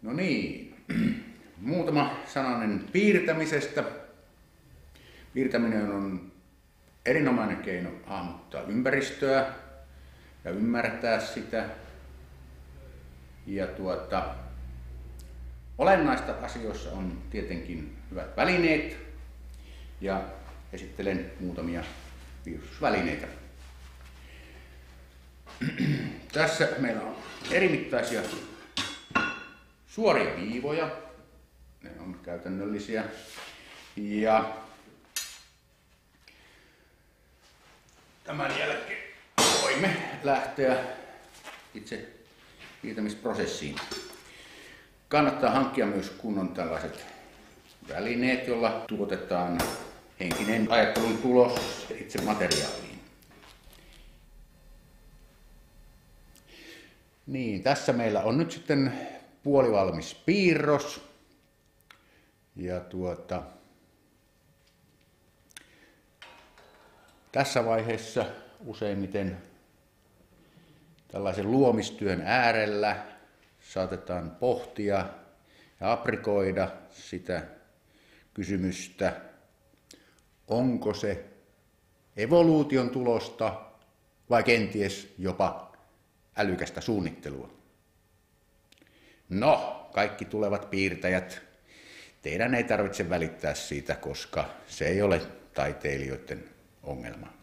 No niin, muutama sananen piirtämisestä. Piirtäminen on erinomainen keino hahmottaa ympäristöä ja ymmärtää sitä. Ja olennaista asioissa on tietenkin hyvät välineet ja esittelen muutamia piirustusvälineitä. Tässä meillä on erimittaisia suoria viivoja, ne on käytännöllisiä, ja tämän jälkeen voimme lähteä itse piirtämisprosessiin. Kannattaa hankkia myös kunnon tällaiset välineet, joilla tuotetaan henkinen ajattelun tulos itse materiaaliin. Niin, tässä meillä on nyt sitten puolivalmis piirros. Ja tässä vaiheessa useimmiten tällaisen luomistyön äärellä saatetaan pohtia ja aprikoida sitä kysymystä, onko se evoluution tulosta vai kenties jopa älykästä suunnittelua. No, kaikki tulevat piirtäjät, teidän ei tarvitse välittää siitä, koska se ei ole taiteilijoiden ongelma.